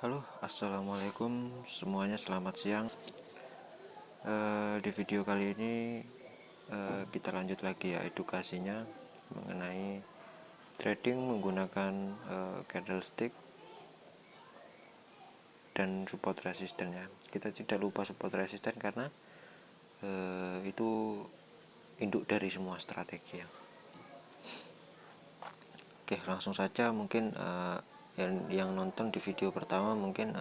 Halo, assalamualaikum semuanya, selamat siang. Di video kali ini kita lanjut lagi ya edukasinya mengenai trading menggunakan candlestick dan support resistennya. Kita tidak lupa support resisten karena itu induk dari semua strategi ya. Oke, langsung saja. Mungkin yang nonton di video pertama mungkin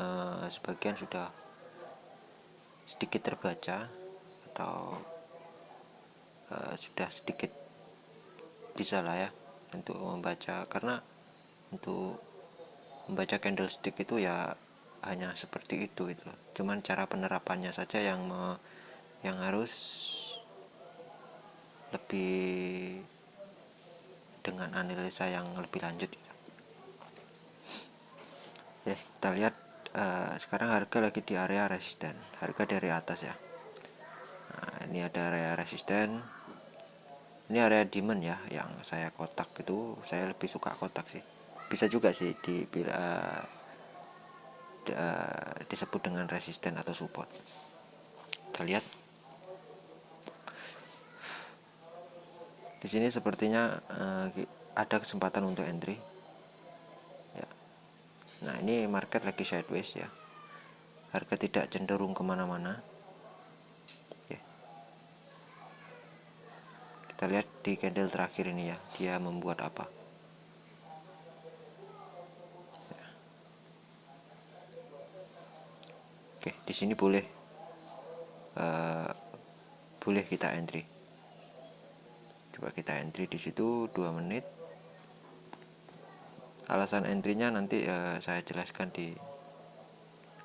sebagian sudah sedikit terbaca atau sudah sedikit bisa lah ya untuk membaca, karena untuk membaca candlestick itu ya hanya seperti itu gitu loh. Cuman cara penerapannya saja yang harus lebih dengan analisa yang lebih lanjut gitu. Ya, kita lihat sekarang harga lagi di area resisten, harga dari atas ya. Nah, ini ada area resisten, ini area demand ya, yang saya kotak itu, saya lebih suka kotak sih. Bisa juga sih disebut dengan resisten atau support. Kita lihat di sini sepertinya ada kesempatan untuk entry ya. Nah, ini market lagi sideways ya, harga tidak cenderung kemana-mana ya. Kita lihat di candle terakhir ini ya, dia membuat apa ya. Oke, di sini boleh kita entry. Coba kita entry di situ 2 menit. Alasan entry-nya nanti saya jelaskan di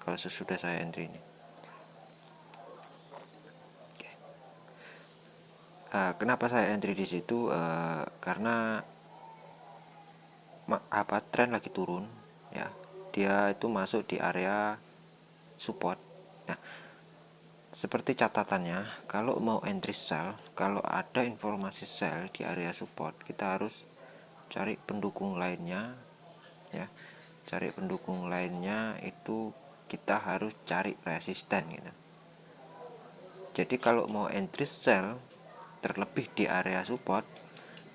kalau sesudah saya entry ini. Oke. Kenapa saya entry di situ? Karena tren lagi turun ya. Dia itu masuk di area support. Nah, seperti catatannya, kalau mau entry sell, kalau ada informasi sell di area support, kita harus cari pendukung lainnya ya. Cari pendukung lainnya itu kita harus cari resisten gitu. Jadi kalau mau entry sell terlebih di area support,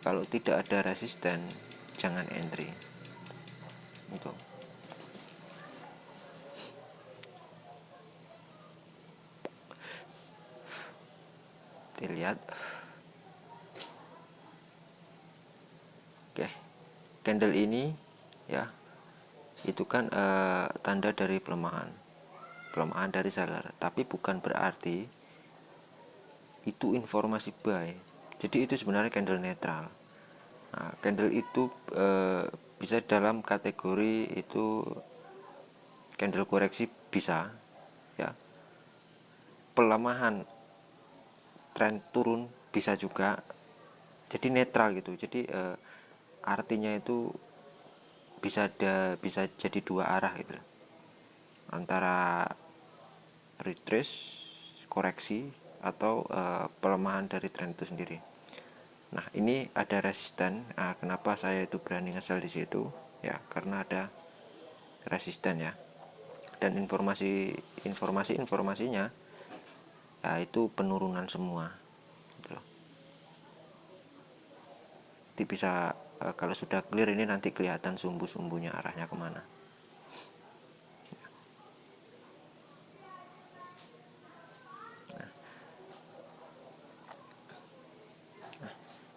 kalau tidak ada resisten jangan entry itu. Dilihat. Oke, candle ini ya, itu kan tanda dari pelemahan dari seller, tapi bukan berarti itu informasi buy. Jadi itu sebenarnya candle netral. Nah, candle itu bisa dalam kategori itu candle koreksi, bisa ya, pelemahan tren turun bisa juga, jadi netral gitu. Jadi artinya itu bisa jadi dua arah gitu, antara retrace koreksi atau pelemahan dari tren itu sendiri. Nah, ini ada resisten. Nah, kenapa saya itu berani nge-sell di situ ya, karena ada resisten ya, dan informasinya ya itu penurunan semua gitu loh. Nanti bisa kalau sudah clear ini nanti kelihatan sumbu-sumbunya arahnya kemana.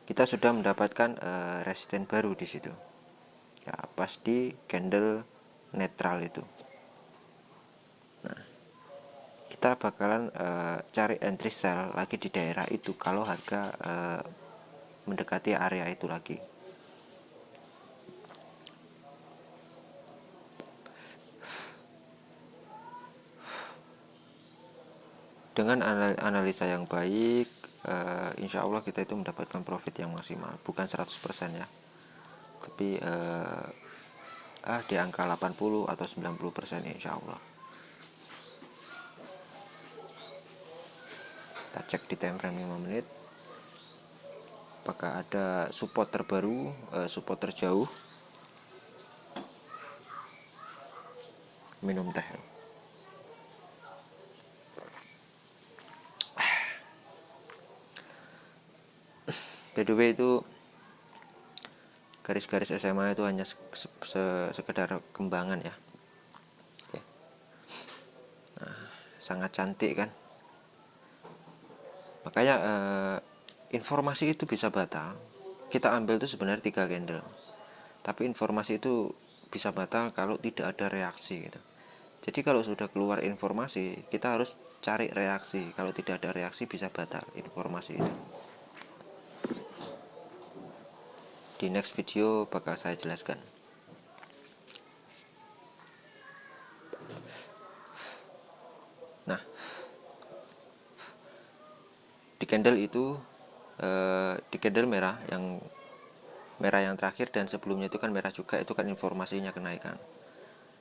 Kita sudah mendapatkan resisten baru di situ ya, pas di candle netral itu. Nah, kita bakalan cari entry sell lagi di daerah itu kalau harga mendekati area itu lagi. Dengan analisa yang baik, insya Allah kita itu mendapatkan profit yang maksimal, bukan 100% ya, tapi di angka 80 atau 90% insya Allah. Kita cek di time frame 5 menit apakah ada support terbaru, support terjauh. minum teh. By the way, itu garis-garis SMA itu hanya sekedar kembangan ya. Oke. Nah, sangat cantik kan. Makanya informasi itu bisa batal. Kita ambil itu sebenarnya 3 candle, tapi informasi itu bisa batal kalau tidak ada reaksi gitu. Jadi kalau sudah keluar informasi, kita harus cari reaksi. Kalau tidak ada reaksi, bisa batal informasi itu. Di next video bakal saya jelaskan. Nah, di candle itu, di candle merah yang terakhir dan sebelumnya itu kan merah juga, itu kan informasinya kenaikan.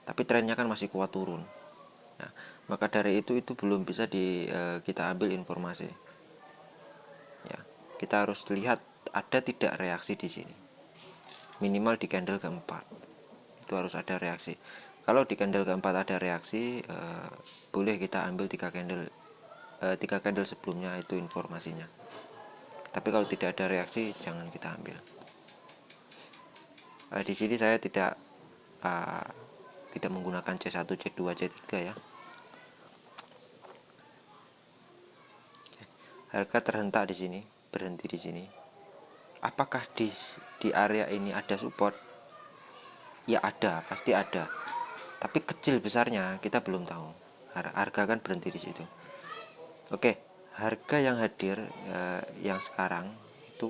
Tapi trennya kan masih kuat turun. Nah, maka dari itu belum bisa kita ambil informasi. Ya, kita harus lihat ada tidak reaksi di sini. Minimal di candle keempat itu harus ada reaksi. Kalau di candle keempat ada reaksi, boleh kita ambil 3 candle sebelumnya itu informasinya. Tapi kalau tidak ada reaksi, jangan kita ambil. Di sini saya tidak menggunakan C1, C2, C3 ya. Harga terhentak di sini, berhenti di sini. Apakah di area ini ada support? Ya ada, pasti ada. Tapi kecil besarnya kita belum tahu. Harga kan berhenti di situ. Oke, harga yang hadir yang sekarang itu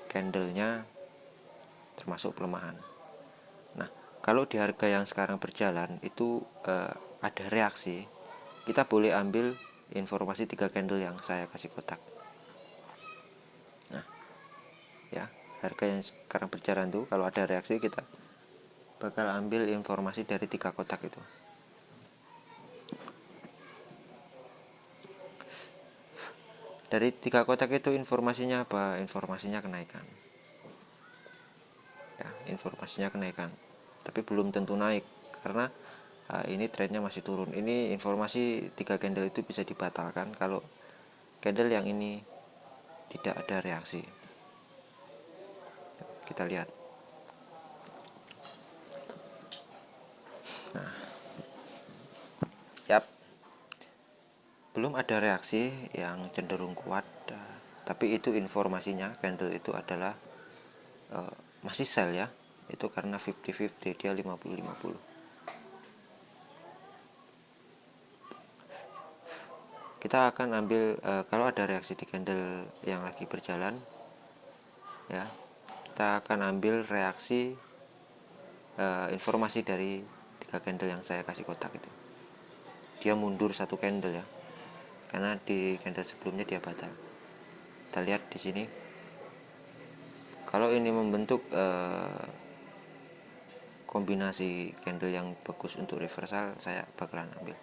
candlenya termasuk pelemahan. Nah, kalau di harga yang sekarang berjalan itu ada reaksi, kita boleh ambil informasi 3 candle yang saya kasih kotak. Nah, ya, harga yang sekarang berjalan tuh kalau ada reaksi kita bakal ambil informasi dari 3 kotak itu. Dari 3 kotak itu informasinya apa? Informasinya kenaikan. Ya, informasinya kenaikan. Tapi belum tentu naik karena ini trennya masih turun. Ini informasi 3 candle itu bisa dibatalkan kalau candle yang ini tidak ada reaksi. Kita lihat. Nah, yap, belum ada reaksi yang cenderung kuat, tapi itu informasinya candle itu adalah masih sell ya. Itu karena 50-50, dia 50-50. Kita akan ambil kalau ada reaksi di candle yang lagi berjalan ya, kita akan ambil reaksi informasi dari 3 candle yang saya kasih kotak itu. Dia mundur 1 candle ya, karena di candle sebelumnya dia batal. Kita lihat di sini, kalau ini membentuk kombinasi candle yang bagus untuk reversal, saya bakalan ambil.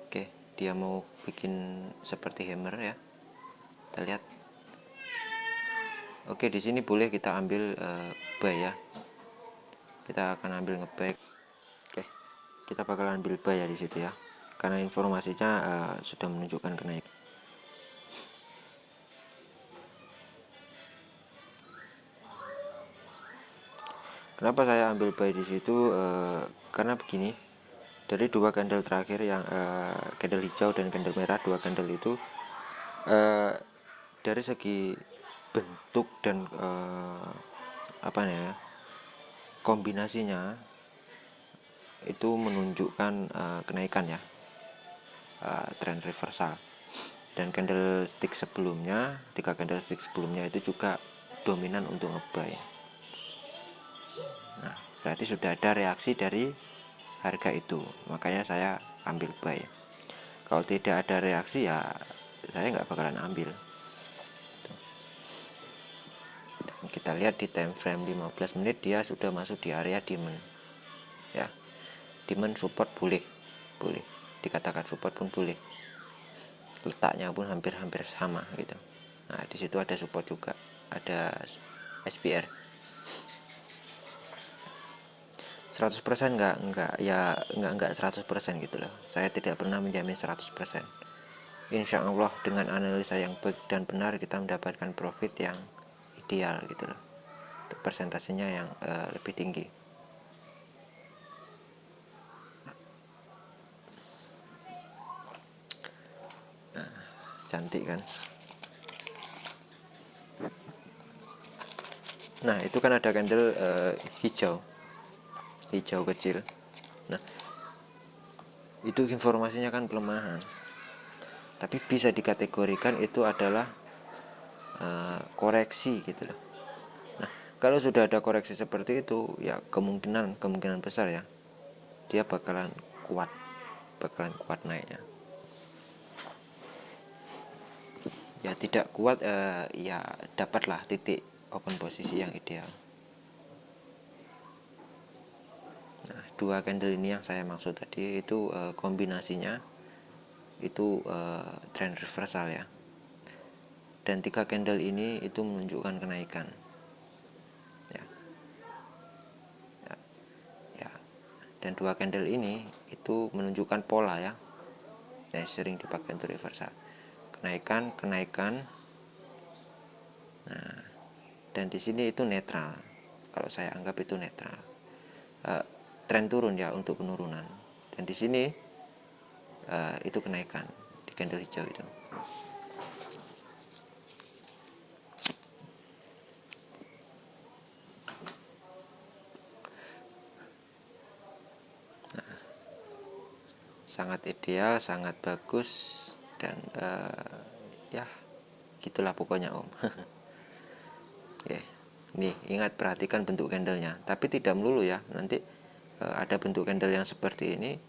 Oke, dia mau bikin seperti hammer ya. Kita lihat. Oke, di sini boleh kita ambil buy ya. Kita akan ambil ngeback. Oke, kita bakalan ambil buy ya di situ ya. Karena informasinya sudah menunjukkan kenaikan. Kenapa saya ambil buy di situ? Karena begini. Dari 2 candle terakhir yang candle hijau dan candle merah, 2 candle itu dari segi bentuk dan kombinasinya itu menunjukkan kenaikan ya, trend reversal. Dan candlestick sebelumnya, 3 candlestick sebelumnya itu juga dominan untuk ngebuy. Nah, berarti sudah ada reaksi dari harga itu, makanya saya ambil buy. Kalau tidak ada reaksi ya saya nggak bakalan ambil. Dan kita lihat di time frame 15 menit dia sudah masuk di area demand ya. Demand support boleh dikatakan support pun boleh, letaknya pun hampir sama gitu. Nah, di situ ada support juga, ada SPR. 100% enggak 100% gitu loh. Saya tidak pernah menjamin 100%. Insya Allah dengan analisa yang baik dan benar kita mendapatkan profit yang ideal gitu loh, untuk persentasenya yang lebih tinggi. Nah, cantik kan. Nah, itu kan ada candle hijau kecil. Nah, itu informasinya kan pelemahan, tapi bisa dikategorikan itu adalah koreksi gitu loh. Nah, kalau sudah ada koreksi seperti itu, ya kemungkinan besar ya dia bakalan kuat naiknya. Ya tidak kuat, ya dapatlah titik open posisi yang ideal. Nah, 2 candle ini yang saya maksud tadi itu kombinasinya itu trend reversal ya. Dan 3 candle ini itu menunjukkan kenaikan. Ya. Ya. Ya. Dan 2 candle ini itu menunjukkan pola ya. Yang sering dipakai untuk reversal. Kenaikan. Nah, dan di sini itu netral. Kalau saya anggap itu netral. Tren turun ya untuk penurunan. Dan di sini itu kenaikan di candle hijau itu. Nah, sangat ideal, sangat bagus, dan ya gitulah pokoknya Om. Oke, nih ingat perhatikan bentuk candlenya, tapi tidak melulu ya. Nanti ada bentuk candle yang seperti ini,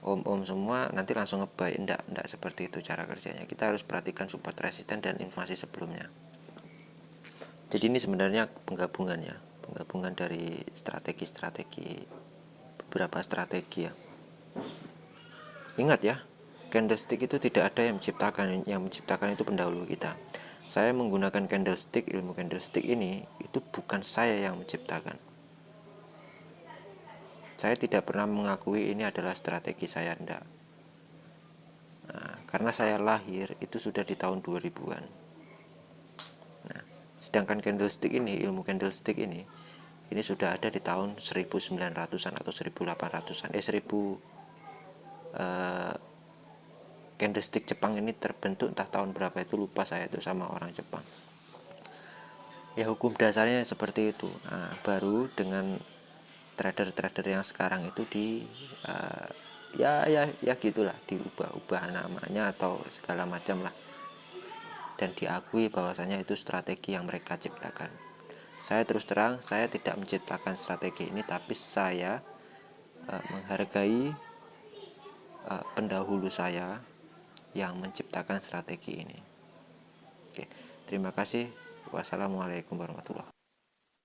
om semua nanti langsung ngebuy. Enggak seperti itu cara kerjanya. Kita harus perhatikan support resisten dan informasi sebelumnya. Jadi ini sebenarnya penggabungan dari beberapa strategi ya. Ingat ya, candlestick itu tidak ada yang menciptakan itu pendahulu kita. Saya menggunakan ilmu candlestick ini itu bukan saya yang menciptakan. Saya tidak pernah mengakui ini adalah strategi saya, enggak. Nah, karena saya lahir itu sudah di tahun 2000-an. Nah, sedangkan ilmu candlestick ini sudah ada di tahun 1900-an atau 1800-an. 1000 candlestick Jepang ini terbentuk entah tahun berapa, itu lupa saya itu sama orang Jepang. Ya hukum dasarnya seperti itu. Nah, baru dengan trader yang sekarang itu ya gitulah, diubah namanya atau segala macam lah, dan diakui bahwasanya itu strategi yang mereka ciptakan. Saya terus terang, saya tidak menciptakan strategi ini, tapi saya menghargai pendahulu saya yang menciptakan strategi ini. Oke, terima kasih. Wassalamualaikum warahmatullahi wabarakatuh.